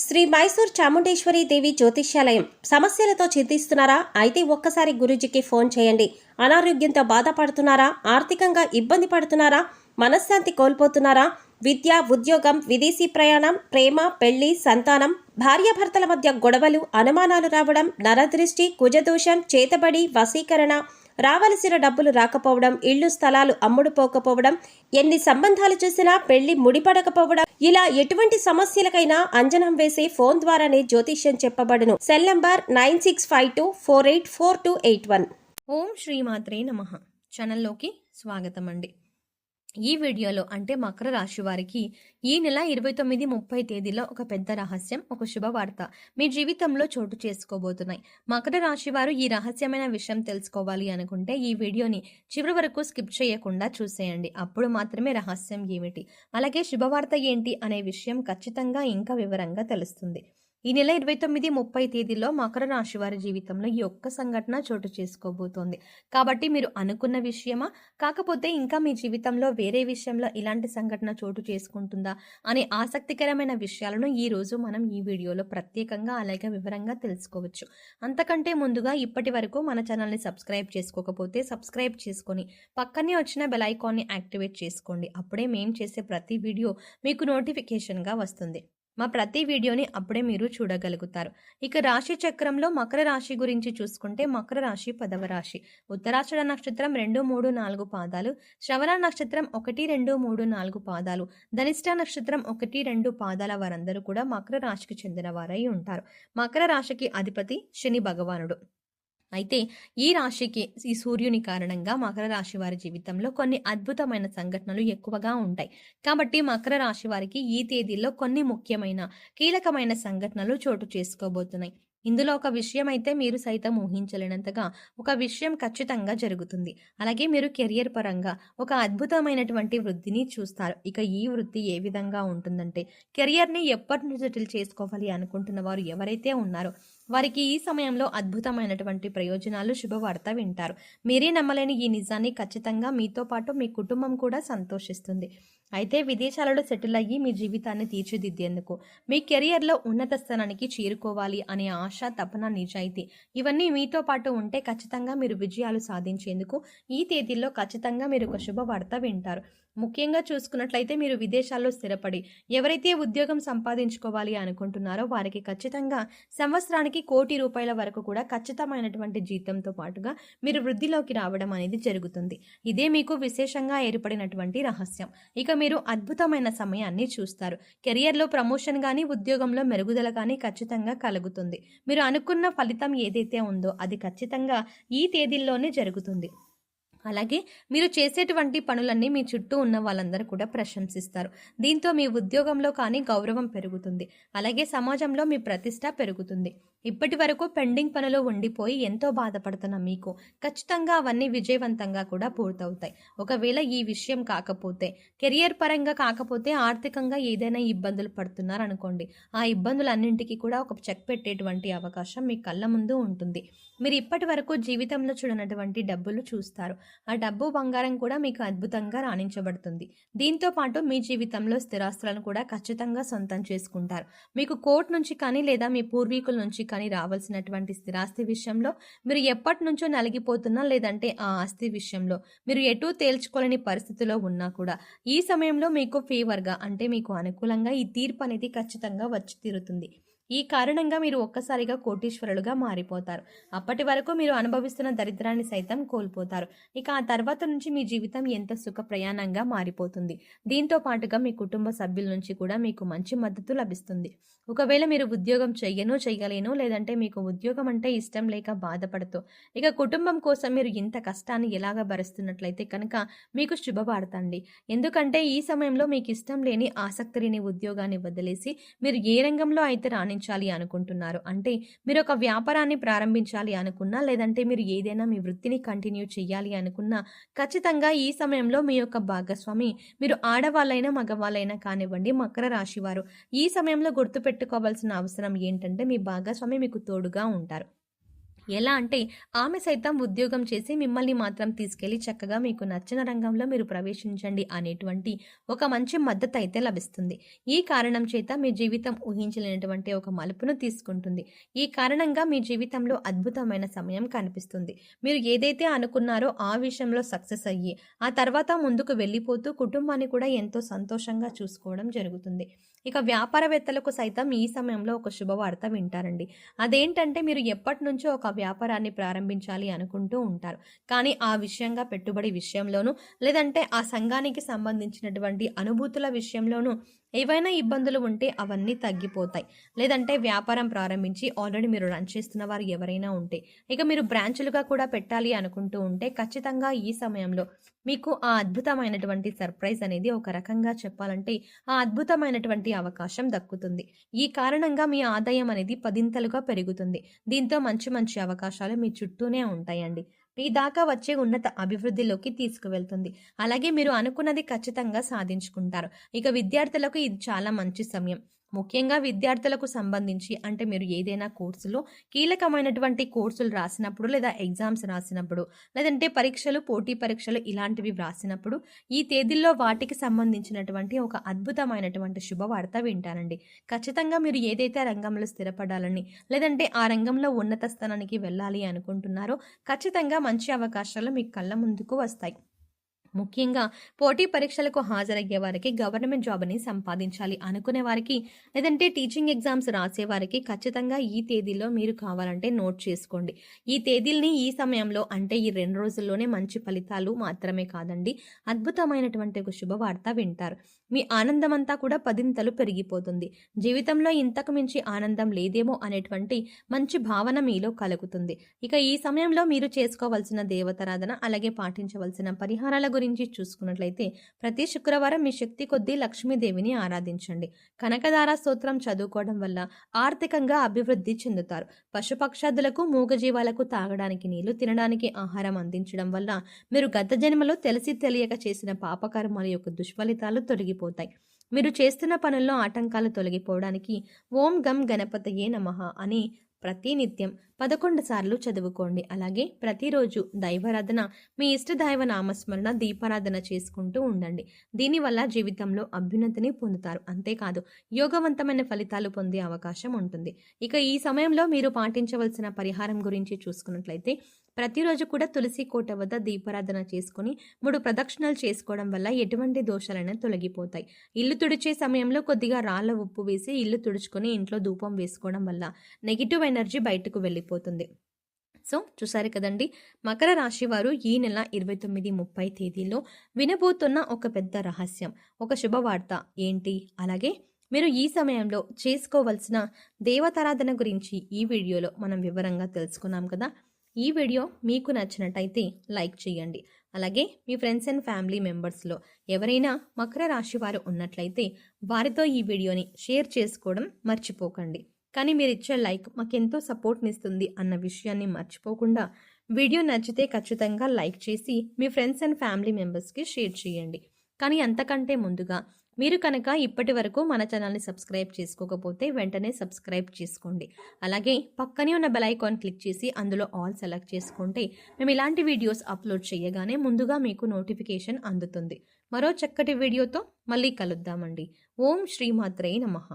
శ్రీ మైసూర్ చాముండేశ్వరి దేవి జ్యోతిష్యాలయం. సమస్యలతో చింతిస్తున్నారా? అయితే ఒక్కసారి గురూజీకి ఫోన్ చేయండి. అనారోగ్యంతో బాధపడుతున్నారా? ఆర్థికంగా ఇబ్బంది పడుతున్నారా? మనశ్శాంతి కోల్పోతున్నారా? విద్య, ఉద్యోగం, విదేశీ ప్రయాణం, ప్రేమ, పెళ్లి, సంతానం, భార్యాభర్తల మధ్య గొడవలు, అనుమానాలు రావడం, నరదృష్టి, కుజదోషం, చేతబడి, వశీకరణ, రావలసిన డబ్బులు రాకపోవడం, ఇళ్లు స్థలాలు అమ్ముడుపోకపోవడం, ఎన్ని సంబంధాలు చూసినా పెళ్లి ముడిపడకపోవడం, ఇలా ఎటువంటి సమస్యలకైనా అంజనం వేసే ఫోన్ ద్వారానే జ్యోతిష్యం చెప్పబడును. Cell number 9652484281. ఓం శ్రీమాత్రే నమః. ఛానల్లోకి స్వాగతం అండి. ఈ వీడియోలో అంటే మకర రాశి వారికి ఈ నెల 29-30 తేదీలో ఒక పెద్ద రహస్యం, ఒక శుభవార్త మీ జీవితంలో చోటు చేసుకోబోతున్నాయి. మకర రాశి వారు ఈ రహస్యమైన విషయం తెలుసుకోవాలి అనుకుంటే ఈ వీడియోని చివరి వరకు స్కిప్ చేయకుండా చూసేయండి. అప్పుడు మాత్రమే రహస్యం ఏమిటి, అలాగే శుభవార్త ఏంటి అనే విషయం ఖచ్చితంగా ఇంకా వివరంగా తెలుస్తుంది. ఈ నెల 29-30 తేదీలో మకర రాశి వారి జీవితంలో ఈ ఒక్క సంఘటన చోటు చేసుకోబోతోంది. కాబట్టి మీరు అనుకున్న విషయమా, కాకపోతే ఇంకా మీ జీవితంలో వేరే విషయంలో ఇలాంటి సంఘటన చోటు చేసుకుంటుందా అనే ఆసక్తికరమైన విషయాలను ఈ రోజు మనం ఈ వీడియోలో ప్రత్యేకంగా అలాగే వివరంగా తెలుసుకోవచ్చు. అంతకంటే ముందుగా ఇప్పటి వరకు మన ఛానల్ని సబ్స్క్రైబ్ చేసుకోకపోతే సబ్స్క్రైబ్ చేసుకొని పక్కనే వచ్చిన బెల్ ఐకాన్ని యాక్టివేట్ చేసుకోండి. అప్పుడే మేము చేసే ప్రతి వీడియో మీకు నోటిఫికేషన్గా వస్తుంది. మా ప్రతి వీడియోని అప్పుడే మీరు చూడగలుగుతారు. ఇక రాశి చక్రంలో మకర రాశి గురించి చూసుకుంటే మకర రాశి 10వ రాశి. ఉత్తరాషాఢ నక్షత్రం 2, 3, 4 పాదాలు, శ్రవణ నక్షత్రం 1, 2, 3, 4 పాదాలు, ధనిష్ట నక్షత్రం 1, 2 పాదాల వారందరూ కూడా మకర రాశికి చెందిన వారై ఉంటారు. మకర రాశికి అధిపతి శని భగవానుడు. అయితే ఈ రాశికి ఈ సూర్యుని కారణంగా మకర రాశి వారి జీవితంలో కొన్ని అద్భుతమైన సంఘటనలు ఎక్కువగా ఉంటాయి. కాబట్టి మకర రాశి వారికి ఈ తేదీల్లో కొన్ని ముఖ్యమైన కీలకమైన సంఘటనలు చోటు చేసుకోబోతున్నాయి. ఇందులో ఒక విషయం అయితే మీరు సైతం ఊహించలేనంతగా ఒక విషయం ఖచ్చితంగా జరుగుతుంది. అలాగే మీరు కెరియర్ పరంగా ఒక అద్భుతమైనటువంటి వృద్ధిని చూస్తారు. ఇక ఈ వృద్ధి ఏ విధంగా ఉంటుందంటే, కెరియర్ని ఎప్పటి నుంచి సెటిల్ చేసుకోవాలి అనుకుంటున్న వారు ఎవరైతే ఉన్నారో వారికి ఈ సమయంలో అద్భుతమైనటువంటి ప్రయోజనాలు, శుభవార్త వింటారు. మీరే నమ్మలేని ఈ నిజాన్ని ఖచ్చితంగా మీతో పాటు మీ కుటుంబం కూడా సంతోషిస్తుంది. అయితే విదేశాలలో సెటిల్ అయ్యి మీ జీవితాన్ని తీర్చిదిద్దేందుకు, మీ కెరియర్లో ఉన్నత స్థానానికి చేరుకోవాలి అనే ఆశ, తపన, నిజాయితీ ఇవన్నీ మీతో పాటు ఉంటే ఖచ్చితంగా మీరు విజయాలు సాధించేందుకు ఈ తేదీల్లో ఖచ్చితంగా మీరు ఒక శుభవార్త వింటారు. ముఖ్యంగా చూసుకున్నట్లయితే మీరు విదేశాల్లో స్థిరపడి ఎవరైతే ఉద్యోగం సంపాదించుకోవాలి అనుకుంటున్నారో వారికి ఖచ్చితంగా సంవత్సరానికి ₹1,00,00,000 వరకు కూడా ఖచ్చితమైనటువంటి జీతంతో పాటుగా మీరు వృద్ధిలోకి రావడం అనేది జరుగుతుంది. ఇదే మీకు విశేషంగా ఏర్పడినటువంటి రహస్యం. ఇక మీరు అద్భుతమైన సమయాన్ని చూస్తారు. కెరియర్లో ప్రమోషన్ కానీ, ఉద్యోగంలో మెరుగుదల కానీ ఖచ్చితంగా కలుగుతుంది. మీరు అనుకున్న ఫలితం ఏదైతే ఉందో అది ఖచ్చితంగా ఈ తేదీల్లోనే జరుగుతుంది. అలాగే మీరు చేసేటువంటి పనులన్నీ మీ చుట్టూ ఉన్న వాళ్ళందరూ కూడా ప్రశంసిస్తారు. దీంతో మీ ఉద్యోగంలో కానీ గౌరవం పెరుగుతుంది. అలాగే సమాజంలో మీ ప్రతిష్ట పెరుగుతుంది. ఇప్పటి వరకు పెండింగ్ పనులు ఉండిపోయి ఎంతో బాధపడుతున్న మీకు ఖచ్చితంగా అవన్నీ విజయవంతంగా కూడా పూర్తవుతాయి. ఒకవేళ ఈ విషయం కాకపోతే, కెరియర్ పరంగా కాకపోతే ఆర్థికంగా ఏదైనా ఇబ్బందులు పడుతున్నారనుకోండి, ఆ ఇబ్బందులన్నింటికీ కూడా ఒక చెక్ పెట్టేటువంటి అవకాశం మీ కళ్ళ ముందు ఉంటుంది. మీరు ఇప్పటి వరకు జీవితంలో చూడనటువంటి డబ్బులు చూస్తారు. ఆ డబ్బు, బంగారం కూడా మీకు అద్భుతంగా రాణించబడుతుంది. దీంతో పాటు మీ జీవితంలో స్థిరాస్తులను కూడా ఖచ్చితంగా సొంతం చేసుకుంటారు. మీకు కోర్టు నుంచి కానీ లేదా మీ పూర్వీకుల నుంచి కానీ రావాల్సినటువంటి స్థిరాస్తి విషయంలో మీరు ఎప్పటి నుంచో నలిగిపోతున్నా, లేదంటే ఆ ఆస్తి విషయంలో మీరు ఎటూ తేల్చుకోలేని పరిస్థితిలో ఉన్నా కూడా ఈ సమయంలో మీకు ఫేవర్గా అంటే మీకు అనుకూలంగా ఈ తీర్పు అనేది ఖచ్చితంగా వచ్చి తీరుతుంది. ఈ కారణంగా మీరు ఒక్కసారిగా కోటీశ్వరులుగా మారిపోతారు. అప్పటి వరకు మీరు అనుభవిస్తున్న దరిద్రాన్ని సైతం కోల్పోతారు. ఇక ఆ తర్వాత నుంచి మీ జీవితం ఎంత సుఖ ప్రయాణంగా మారిపోతుంది. దీంతో పాటుగా మీ కుటుంబ సభ్యుల నుంచి కూడా మీకు మంచి మద్దతు లభిస్తుంది. ఒకవేళ మీరు ఉద్యోగం చేయలేను, లేదంటే మీకు ఉద్యోగం అంటే ఇష్టం లేక బాధపడుతూ ఇక కుటుంబం కోసం మీరు ఇంత కష్టాన్ని ఎలాగ భరిస్తున్నట్లయితే కనుక మీకు శుభవార్త అండి. ఎందుకంటే ఈ సమయంలో మీకు ఇష్టం లేని, ఆసక్తి లేని ఉద్యోగాన్ని వదిలేసి మీరు ఏ రంగంలో అయితే రాణించాలి అనుకుంటున్నారు, అంటే మీరు ఒక వ్యాపారాన్ని ప్రారంభించాలి అనుకున్నా, లేదంటే మీరు ఏదైనా మీ వృత్తిని కంటిన్యూ చేయాలి అనుకున్నా ఖచ్చితంగా ఈ సమయంలో మీ యొక్క భాగస్వామి, మీరు ఆడవాళ్ళైనా మగవాళ్ళైనా కానివ్వండి, మకర రాశి వారు ఈ సమయంలో గుర్తుపెట్టుకోవాల్సిన అవసరం ఏంటంటే మీ భాగస్వామి మీకు తోడుగా ఉంటారు. ఎలా అంటే ఆమె సైతం ఉద్యోగం చేసి మిమ్మల్ని మాత్రం తీసుకెళ్లి చక్కగా మీకు నచ్చిన రంగంలో మీరు ప్రవేశించండి అనేటువంటి ఒక మంచి మద్దతు అయితే లభిస్తుంది. ఈ కారణం చేత మీ జీవితం ఊహించలేనటువంటి ఒక మలుపును తీసుకుంటుంది. ఈ కారణంగా మీ జీవితంలో అద్భుతమైన సమయం కనిపిస్తుంది. మీరు ఏదైతే అనుకున్నారో ఆ విషయంలో సక్సెస్ అయ్యి ఆ తర్వాత ముందుకు వెళ్ళిపోతూ కుటుంబాన్ని కూడా ఎంతో సంతోషంగా చూసుకోవడం జరుగుతుంది. ఇక వ్యాపారవేత్తలకు సైతం ఈ సమయంలో ఒక శుభవార్త వింటారండి. అదేంటంటే మీరు ఎప్పటి నుంచో ఒక వ్యాపారాన్ని ప్రారంభించాలి అనుకుంటూ ఉంటారు. కానీ ఆ విషయంగా పెట్టుబడి విషయంలోనూ లేదంటే ఆ సంఘానికి సంబంధించినటువంటి అనుభూతుల విషయంలోనూ ఏవైనా ఇబ్బందులు ఉంటే అవన్నీ తగ్గిపోతాయి. లేదంటే వ్యాపారం ప్రారంభించి ఆల్రెడీ మీరు రన్ చేస్తున్న వారు ఎవరైనా ఉంటే ఇక మీరు బ్రాంచులుగా కూడా పెట్టాలి అనుకుంటూ ఉంటే ఖచ్చితంగా ఈ సమయంలో మీకు ఆ అద్భుతమైనటువంటి సర్ప్రైజ్ అనేది ఒక రకంగా చెప్పాలంటే ఆ అద్భుతమైనటువంటి అవకాశం దక్కుతుంది. ఈ కారణంగా మీ ఆదాయం అనేది పదింతలుగా పెరుగుతుంది. దీంతో మంచి మంచి అవకాశాలు మీ చుట్టూనే ఉంటాయండి. మీ దాకా వచ్చే ఉన్నత అభివృద్ధిలోకి తీసుకువెళ్తుంది. అలాగే మీరు అనుకున్నది ఖచ్చితంగా సాధించుకుంటారు. ఇక విద్యార్థులకు ఇది చాలా మంచి సమయం. ముఖ్యంగా విద్యార్థులకు సంబంధించి అంటే మీరు ఏదైనా కోర్సులో కీలకమైనటువంటి కోర్సులు రాసినప్పుడు లేదా ఎగ్జామ్స్ రాసినప్పుడు లేదంటే పరీక్షలు పోటీ పరీక్షలు ఇలాంటివి వ్రాసినప్పుడు ఈ తేదీల్లో వాటికి సంబంధించినటువంటి ఒక అద్భుతమైనటువంటి శుభవార్త వింటారండి. ఖచ్చితంగా మీరు ఏదైతే రంగంలో స్థిరపడాలని లేదంటే ఆ రంగంలో ఉన్నత స్థానానికి వెళ్ళాలి అనుకుంటున్నారో ఖచ్చితంగా మంచి అవకాశాలు మీ కళ్ళ ముందుకు వస్తాయి. ముఖ్యంగా పోటీ పరీక్షలకు హాజరయ్యే వారికి గవర్నమెంట్ జాబ్ని సంపాదించాలి అనుకునే వారికి లేదంటే టీచింగ్ ఎగ్జామ్స్ రాసే వారికి ఖచ్చితంగా ఈ తేదీలో మీరు కావాలంటే నోట్ చేసుకోండి. ఈ తేదీల్ని ఈ సమయంలో అంటే ఈ 2 రోజుల్లోనే మంచి ఫలితాలు మాత్రమే కాదండి అద్భుతమైనటువంటి ఒక శుభవార్త వింటారు. మీ ఆనందం అంతా కూడా పదింతలు పెరిగిపోతుంది. జీవితంలో ఇంతకు మించి ఆనందం లేదేమో అనేటువంటి మంచి భావన మీలో కలుగుతుంది. ఇక ఈ సమయంలో మీరు చేసుకోవాల్సిన దేవతారాధన అలాగే పాటించవలసిన పరిహారాల గురించి చూసుకున్నట్లయితే ప్రతి శుక్రవారం మీ శక్తి కొద్దీ లక్ష్మీదేవిని ఆరాధించండి. కనకదార స్తోత్రం చదువుకోవడం వల్ల ఆర్థికంగా అభివృద్ధి చెందుతారు. పశుపక్షాదులకు మూగజీవాలకు తాగడానికి నీళ్లు తినడానికి ఆహారం అందించడం వల్ల మీరు గత జన్మలో తెలిసి తెలియక చేసిన పాపకర్మాల యొక్క దుష్ఫలితాలు తొలగిపోతాయి. మీరు చేస్తున్న పనుల్లో ఆటంకాలు తొలగిపోవడానికి ఓం గం గణపతయే నమః అని ప్రతినిత్యం 11 సార్లు చదువుకోండి. అలాగే ప్రతిరోజు దైవారాధన మీ ఇష్ట దైవ నామస్మరణ దీపారాధన చేసుకుంటూ ఉండండి. దీనివల్ల జీవితంలో అభ్యున్నతిని పొందుతారు. అంతేకాదు యోగవంతమైన ఫలితాలు పొందే అవకాశం ఉంటుంది. ఇక ఈ సమయంలో మీరు పాటించవలసిన పరిహారం గురించి చూసుకున్నట్లయితే ప్రతిరోజు కూడా తులసి కోట వద్ద దీపారాధన చేసుకుని 3 ప్రదక్షిణలు చేసుకోవడం వల్ల ఎటువంటి దోషాలైనా తొలగిపోతాయి. ఇల్లు తుడిచే సమయంలో కొద్దిగా రాళ్ల ఉప్పు వేసి ఇల్లు తుడుచుకొని ఇంట్లో ధూపం వేసుకోవడం వల్ల నెగిటివ్ ఎనర్జీ బయటకు వెళ్ళిపోతుంది. సో చూసారు కదండి, మకర రాశి వారు ఈ నెల 29-30 తేదీల్లో వినబోతున్న ఒక పెద్ద రహస్యం, ఒక శుభవార్త ఏంటి, అలాగే మీరు ఈ సమయంలో చేసుకోవలసిన దేవతారాధన గురించి ఈ వీడియోలో మనం వివరంగా తెలుసుకున్నాం కదా. ఈ వీడియో మీకు నచ్చినట్టయితే లైక్ చేయండి. అలాగే మీ ఫ్రెండ్స్ అండ్ ఫ్యామిలీ మెంబర్స్లో ఎవరైనా మకర రాశి వారు ఉన్నట్లయితే వారితో ఈ వీడియోని షేర్ చేసుకోవడం మర్చిపోకండి. కానీ మీరు ఇచ్చే లైక్ మాకెంతో సపోర్ట్నిస్తుంది అన్న విషయాన్ని మర్చిపోకుండా వీడియో నచ్చితే ఖచ్చితంగా లైక్ చేసి మీ ఫ్రెండ్స్ అండ్ ఫ్యామిలీ మెంబర్స్కి షేర్ చేయండి. కానీ అంతకంటే ముందుగా మీరు కనుక ఇప్పటి వరకు మన ఛానల్ని సబ్స్క్రైబ్ చేసుకోకపోతే వెంటనే సబ్స్క్రైబ్ చేసుకోండి. అలాగే పక్కనే ఉన్న బెల్ ఐకాన్ క్లిక్ చేసి అందులో ఆల్ సెలెక్ట్ చేసుకుంటే మేము ఇలాంటి వీడియోస్ అప్లోడ్ చేయగానే ముందుగా మీకు నోటిఫికేషన్ అందుతుంది. మరో చక్కటి వీడియోతో మళ్ళీ కలుద్దామండి. ఓం శ్రీమాత్రే నమః.